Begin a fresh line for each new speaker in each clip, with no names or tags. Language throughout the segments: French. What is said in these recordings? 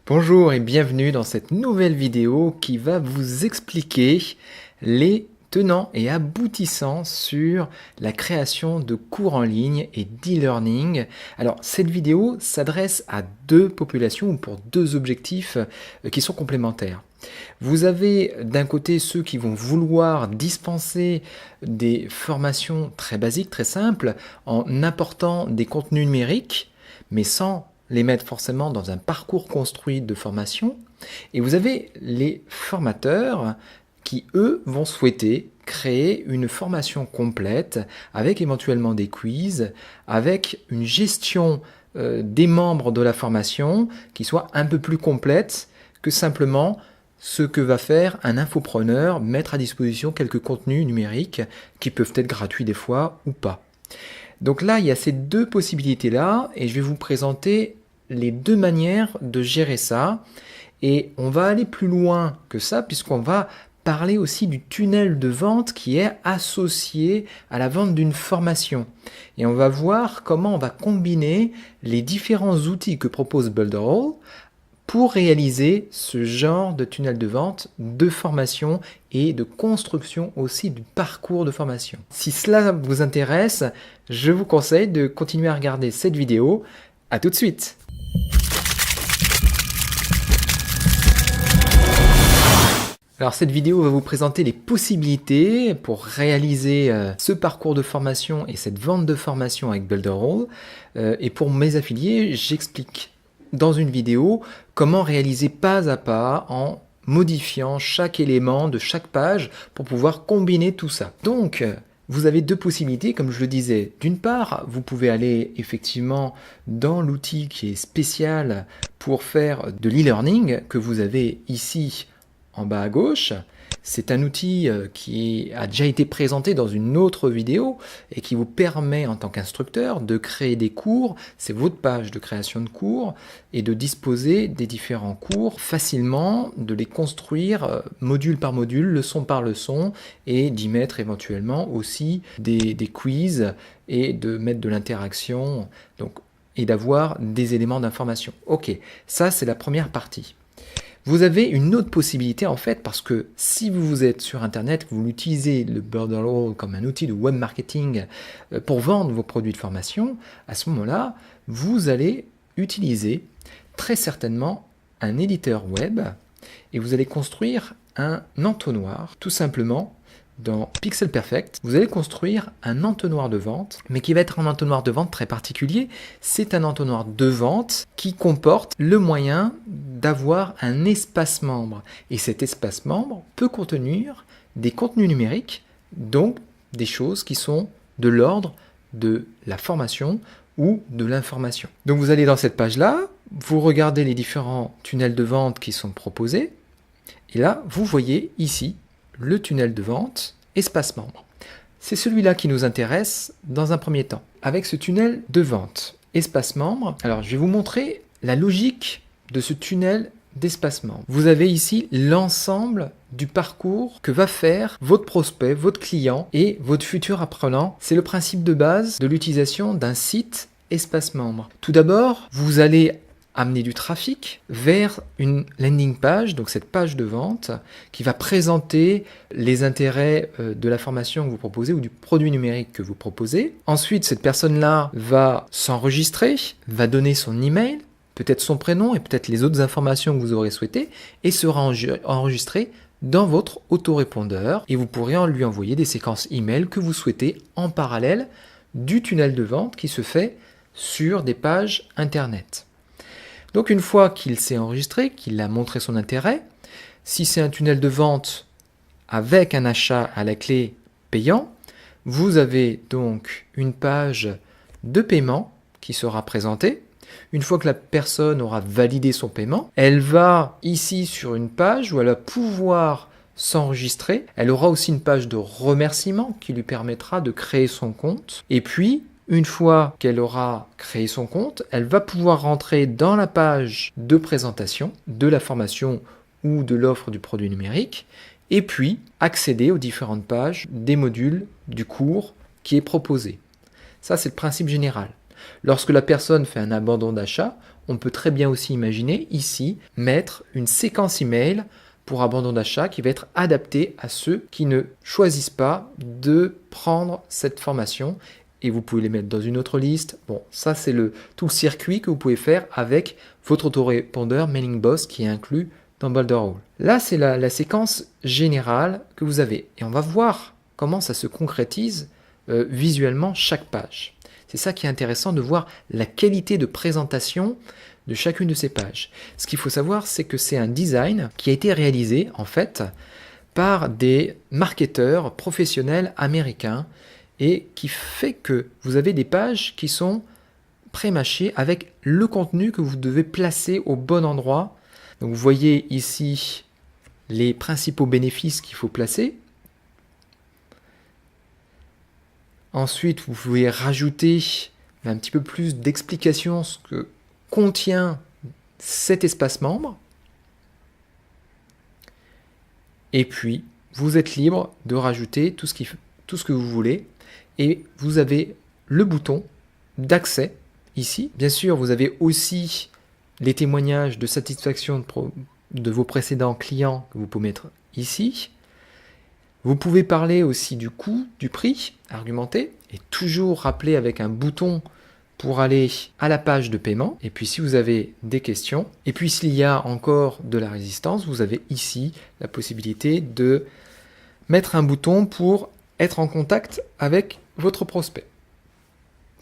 Bonjour et bienvenue dans cette nouvelle vidéo qui va vous expliquer les tenants et aboutissants sur la création de cours en ligne et d'e-learning. Alors cette vidéo s'adresse à deux populations ou pour deux objectifs qui sont complémentaires. Vous avez d'un côté ceux qui vont vouloir dispenser des formations très basiques, très simples, en apportant des contenus numériques, mais sans les mettre forcément dans un parcours construit de formation. Et vous avez les formateurs qui, eux, vont souhaiter créer une formation complète avec éventuellement des quiz, avec une gestion des membres de la formation qui soit un peu plus complète que simplement ce que va faire un infopreneur, mettre à disposition quelques contenus numériques qui peuvent être gratuits des fois ou pas. Donc là, il y a ces deux possibilités-là et je vais vous présenter les deux manières de gérer ça. Et on va aller plus loin que ça puisqu'on va parler aussi du tunnel de vente qui est associé à la vente d'une formation. Et on va voir comment on va combiner les différents outils que propose Builderall pour réaliser ce genre de tunnel de vente, de formation et de construction aussi du parcours de formation. Si cela vous intéresse, je vous conseille de continuer à regarder cette vidéo. À tout de suite! Alors cette vidéo va vous présenter les possibilités pour réaliser ce parcours de formation et cette vente de formation avec Builderall. Et pour mes affiliés, j'explique dans une vidéo comment réaliser pas à pas en modifiant chaque élément de chaque page pour pouvoir combiner tout ça. Donc, vous avez deux possibilités, comme je le disais. D'une part, vous pouvez aller effectivement dans l'outil qui est spécial pour faire de l'e-learning que vous avez ici en bas à gauche. C'est un outil qui a déjà été présenté dans une autre vidéo et qui vous permet en tant qu'instructeur de créer des cours. C'est votre page de création de cours et de disposer des différents cours facilement, de les construire module par module, leçon par leçon et d'y mettre éventuellement aussi des quiz et de mettre de l'interaction et d'avoir des éléments d'information. Ok, ça c'est la première partie. Vous avez une autre possibilité en fait parce que si vous êtes sur internet, que vous utilisez le Builderall comme un outil de web marketing pour vendre vos produits de formation, à ce moment-là, vous allez utiliser très certainement un éditeur web et vous allez construire un entonnoir tout simplement. Dans Pixel Perfect, vous allez construire un entonnoir de vente, mais qui va être un entonnoir de vente très particulier. C'est un entonnoir de vente qui comporte le moyen d'avoir un espace membre. Et cet espace membre peut contenir des contenus numériques, donc des choses qui sont de l'ordre de la formation ou de l'information. Donc vous allez dans cette page-là, vous regardez les différents tunnels de vente qui sont proposés, et là, vous voyez ici le tunnel de vente, espace membre. C'est celui-là qui nous intéresse dans un premier temps. Avec ce tunnel de vente, espace membre, alors je vais vous montrer la logique de ce tunnel d'espace membre. Vous avez ici l'ensemble du parcours que va faire votre prospect, votre client et votre futur apprenant. C'est le principe de base de l'utilisation d'un site espace membre. Tout d'abord, vous allez amener du trafic vers une landing page, donc cette page de vente qui va présenter les intérêts de la formation que vous proposez ou du produit numérique que vous proposez. Ensuite, cette personne-là va s'enregistrer, va donner son email, peut-être son prénom et peut-être les autres informations que vous aurez souhaitées et sera enregistrée dans votre autorépondeur et vous pourrez lui envoyer des séquences email que vous souhaitez en parallèle du tunnel de vente qui se fait sur des pages internet. Donc une fois qu'il s'est enregistré, qu'il a montré son intérêt, si c'est un tunnel de vente avec un achat à la clé payant, vous avez donc une page de paiement qui sera présentée. Une fois que la personne aura validé son paiement, elle va ici sur une page où elle va pouvoir s'enregistrer. Elle aura aussi une page de remerciement qui lui permettra de créer son compte. Et puis, une fois qu'elle aura créé son compte, elle va pouvoir rentrer dans la page de présentation de la formation ou de l'offre du produit numérique et puis accéder aux différentes pages des modules du cours qui est proposé. Ça, c'est le principe général. Lorsque la personne fait un abandon d'achat, On peut très bien aussi imaginer ici mettre une séquence email pour abandon d'achat qui va être adaptée à ceux qui ne choisissent pas de prendre cette formation. Et vous pouvez les mettre dans une autre liste. Bon, ça c'est tout le circuit que vous pouvez faire avec votre autorépondeur Mailing Boss qui est inclus dans Boulderhall. Là, c'est la séquence générale que vous avez. Et on va voir comment ça se concrétise visuellement chaque page. C'est ça qui est intéressant de voir la qualité de présentation de chacune de ces pages. Ce qu'il faut savoir, c'est que c'est un design qui a été réalisé en fait par des marketeurs professionnels américains et qui fait que vous avez des pages qui sont pré-mâchées avec le contenu que vous devez placer au bon endroit. Donc vous voyez ici les principaux bénéfices qu'il faut placer. Ensuite, vous pouvez rajouter un petit peu plus d'explications ce que contient cet espace membre. Et puis, vous êtes libre de rajouter tout ce que vous voulez. Et vous avez le bouton d'accès ici. Bien sûr, vous avez aussi les témoignages de satisfaction de vos précédents clients que vous pouvez mettre ici. Vous pouvez parler aussi du coût, du prix, argumenter, et toujours rappeler avec un bouton pour aller à la page de paiement. Et puis si vous avez des questions, et puis s'il y a encore de la résistance, vous avez ici la possibilité de mettre un bouton pour être en contact avec votre prospect.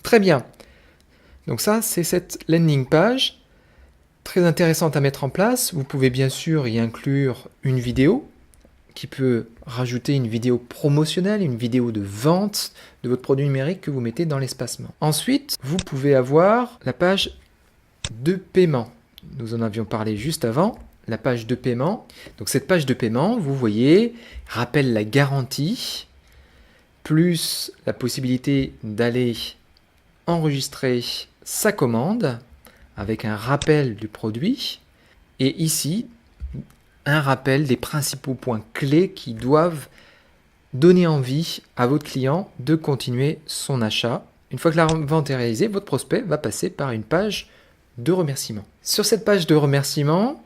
Très bien. Donc ça, c'est cette landing page très intéressante à mettre en place. Vous pouvez bien sûr y inclure une vidéo qui peut rajouter une vidéo promotionnelle, une vidéo de vente de votre produit numérique que vous mettez dans l'espacement. Ensuite, vous pouvez avoir la page de paiement. Nous en avions parlé juste avant, la page de paiement. Donc cette page de paiement, vous voyez, rappelle la garantie, plus la possibilité d'aller enregistrer sa commande avec un rappel du produit. Et ici, un rappel des principaux points clés qui doivent donner envie à votre client de continuer son achat. Une fois que la vente est réalisée, votre prospect va passer par une page de remerciement. Sur cette page de remerciement,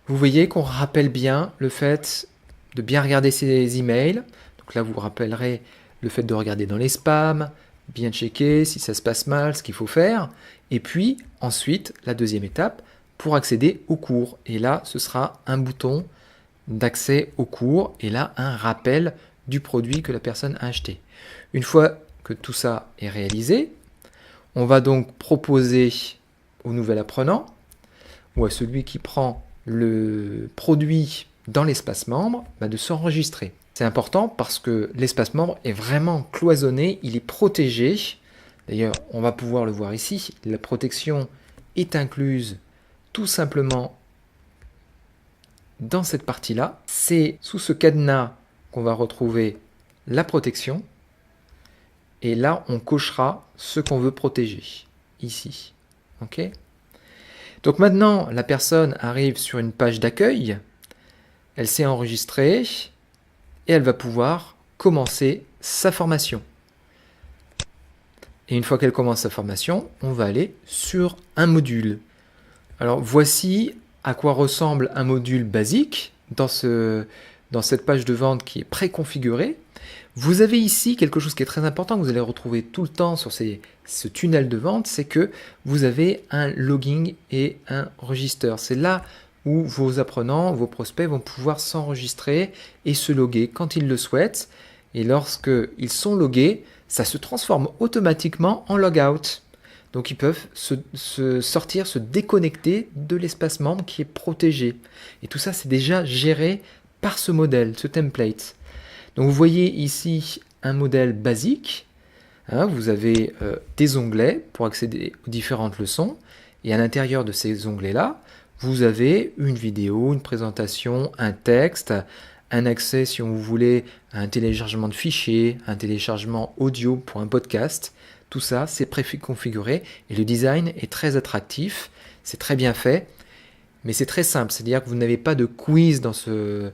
vous voyez qu'on rappelle bien le fait de bien regarder ses emails. Donc là, vous rappellerez le fait de regarder dans les spams, bien checker si ça se passe mal, ce qu'il faut faire. Et puis, ensuite, la deuxième étape, pour accéder au cours. Et là, ce sera un bouton d'accès au cours et là, un rappel du produit que la personne a acheté. Une fois que tout ça est réalisé, on va donc proposer au nouvel apprenant ou à celui qui prend le produit dans l'espace membre de s'enregistrer. C'est important parce que l'espace membre est vraiment cloisonné, il est protégé. D'ailleurs, on va pouvoir le voir ici, la protection est incluse tout simplement dans cette partie-là. C'est sous ce cadenas qu'on va retrouver la protection. Et là, on cochera ce qu'on veut protéger, ici. OK ? Donc maintenant, la personne arrive sur une page d'accueil. Elle s'est enregistrée et elle va pouvoir commencer sa formation. Et une fois qu'elle commence sa formation, on va aller sur un module. Alors voici à quoi ressemble un module basique dans cette page de vente qui est préconfigurée. Vous avez ici quelque chose qui est très important que vous allez retrouver tout le temps sur ce tunnel de vente, c'est que vous avez un logging et un register. C'est là où vos apprenants, vos prospects vont pouvoir s'enregistrer et se loguer quand ils le souhaitent. Et lorsqu'ils sont logués, ça se transforme automatiquement en logout. Donc ils peuvent se sortir, se déconnecter de l'espace membre qui est protégé. Et tout ça, c'est déjà géré par ce modèle, ce template. Donc vous voyez ici un modèle basique. Vous avez des onglets pour accéder aux différentes leçons. Et à l'intérieur de ces onglets-là, vous avez une vidéo, une présentation, un texte, un accès, si on voulait, à un téléchargement de fichiers, un téléchargement audio pour un podcast. Tout ça, c'est préconfiguré et le design est très attractif, c'est très bien fait, mais c'est très simple, c'est-à-dire que vous n'avez pas de quiz dans ce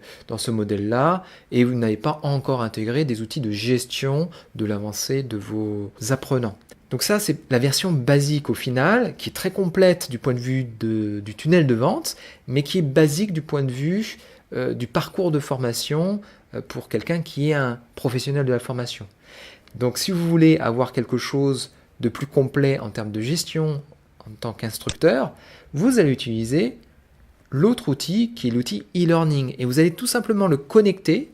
modèle-là et vous n'avez pas encore intégré des outils de gestion de l'avancée de vos apprenants. Donc ça, c'est la version basique au final, qui est très complète du point de vue du tunnel de vente, mais qui est basique du point de vue du parcours de formation pour quelqu'un qui est un professionnel de la formation. Donc si vous voulez avoir quelque chose de plus complet en termes de gestion en tant qu'instructeur, vous allez utiliser l'autre outil qui est l'outil e-learning. Et vous allez tout simplement le connecter.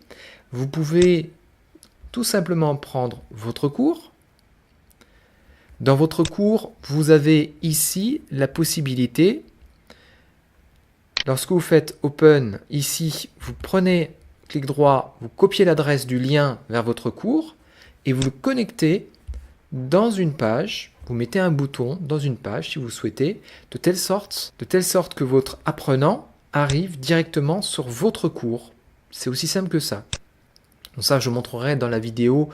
Vous pouvez tout simplement prendre votre cours. Dans votre cours, vous avez ici la possibilité, lorsque vous faites Open, ici, vous prenez clic droit, vous copiez l'adresse du lien vers votre cours et vous le connectez dans une page. Vous mettez un bouton dans une page si vous souhaitez, de telle sorte que votre apprenant arrive directement sur votre cours. C'est aussi simple que ça. Donc ça, je montrerai dans la vidéo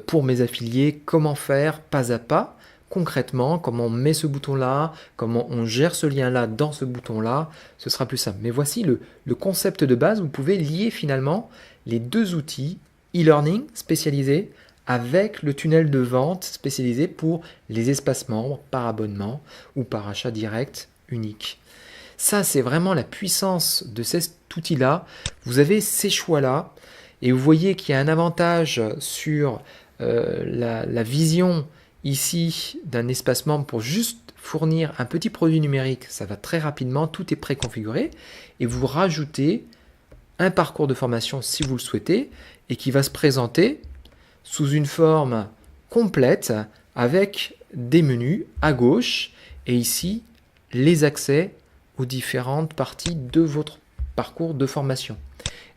pour mes affiliés comment faire pas à pas, concrètement, comment on met ce bouton-là, comment on gère ce lien-là dans ce bouton-là, ce sera plus simple. Mais voici le concept de base. Vous pouvez lier finalement les deux outils, e-learning spécialisé avec le tunnel de vente spécialisé pour les espaces membres par abonnement ou par achat direct unique. Ça, c'est vraiment la puissance de cet outil-là. Vous avez ces choix-là et vous voyez qu'il y a un avantage sur la vision ici d'un espace membre pour juste fournir un petit produit numérique. Ça va très rapidement, tout est préconfiguré et vous rajoutez un parcours de formation si vous le souhaitez et qui va se présenter sous une forme complète avec des menus à gauche et ici les accès aux différentes parties de votre parcours de formation.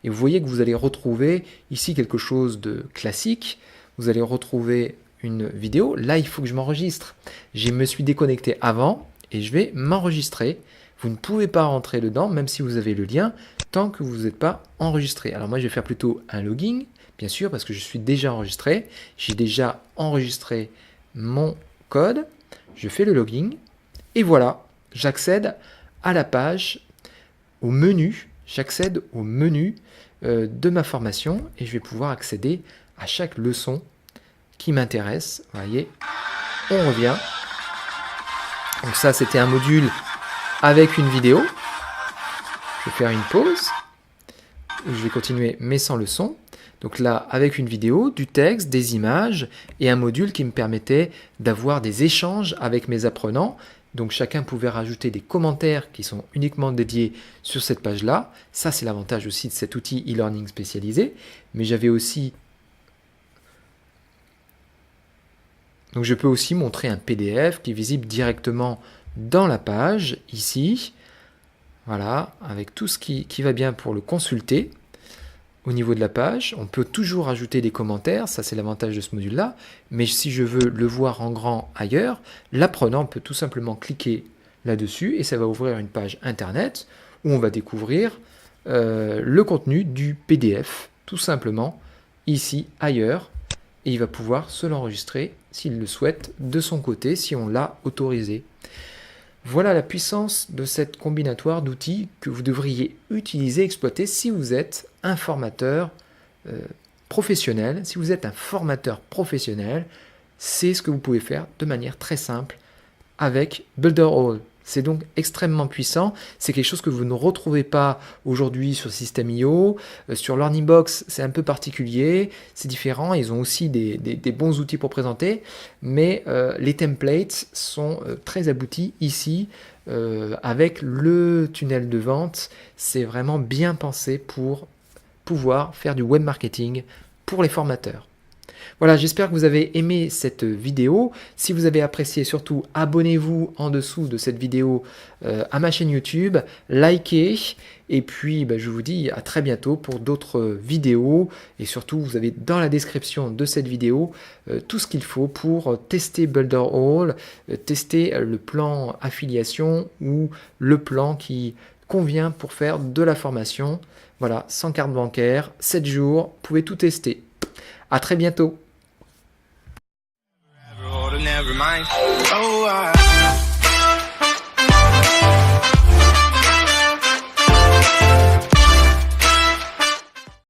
Et vous voyez que vous allez retrouver ici quelque chose de classique. Vous allez retrouver une vidéo. Là, il faut que je m'enregistre. Je me suis déconnecté avant et je vais m'enregistrer. Vous ne pouvez pas rentrer dedans, même si vous avez le lien, tant que vous n'êtes pas enregistré. Alors moi, je vais faire plutôt un login, bien sûr, parce que je suis déjà enregistré. J'ai déjà enregistré mon code. Je fais le login. Et voilà, j'accède à la page, au menu. J'accède au menu de ma formation et je vais pouvoir accéder à chaque leçon qui m'intéresse. Vous voyez, on revient. Donc ça, c'était un module avec une vidéo. Je vais faire une pause. Je vais continuer mais sans le son. Donc là, avec une vidéo, du texte, des images et un module qui me permettait d'avoir des échanges avec mes apprenants. Donc chacun pouvait rajouter des commentaires qui sont uniquement dédiés sur cette page-là. Ça, c'est l'avantage aussi de cet outil e-learning spécialisé. Mais j'avais aussi... Donc je peux aussi montrer un PDF qui est visible directement dans la page, ici. Voilà, avec tout ce qui va bien pour le consulter. Au niveau de la page, on peut toujours ajouter des commentaires, ça c'est l'avantage de ce module-là, mais si je veux le voir en grand ailleurs, l'apprenant peut tout simplement cliquer là-dessus et ça va ouvrir une page internet où on va découvrir le contenu du PDF, tout simplement, ici, ailleurs, et il va pouvoir se l'enregistrer s'il le souhaite de son côté, si on l'a autorisé. Voilà la puissance de cette combinatoire d'outils que vous devriez utiliser, exploiter si vous êtes un formateur professionnel. Si vous êtes un formateur professionnel, c'est ce que vous pouvez faire de manière très simple avec Builderall. C'est donc extrêmement puissant. C'est quelque chose que vous ne retrouvez pas aujourd'hui sur System.io. Sur Learning.box, c'est un peu particulier. C'est différent. Ils ont aussi des bons outils pour présenter. Mais les templates sont très aboutis ici. Avec le tunnel de vente, c'est vraiment bien pensé pour pouvoir faire du web marketing pour les formateurs. Voilà, j'espère que vous avez aimé cette vidéo. Si vous avez apprécié, surtout, abonnez-vous en dessous de cette vidéo à ma chaîne YouTube, likez, et puis je vous dis à très bientôt pour d'autres vidéos. Et surtout, vous avez dans la description de cette vidéo tout ce qu'il faut pour tester Builderall, tester le plan affiliation ou le plan qui convient pour faire de la formation. Voilà, sans carte bancaire, 7 jours, vous pouvez tout tester. À très bientôt. Never mind. Oh,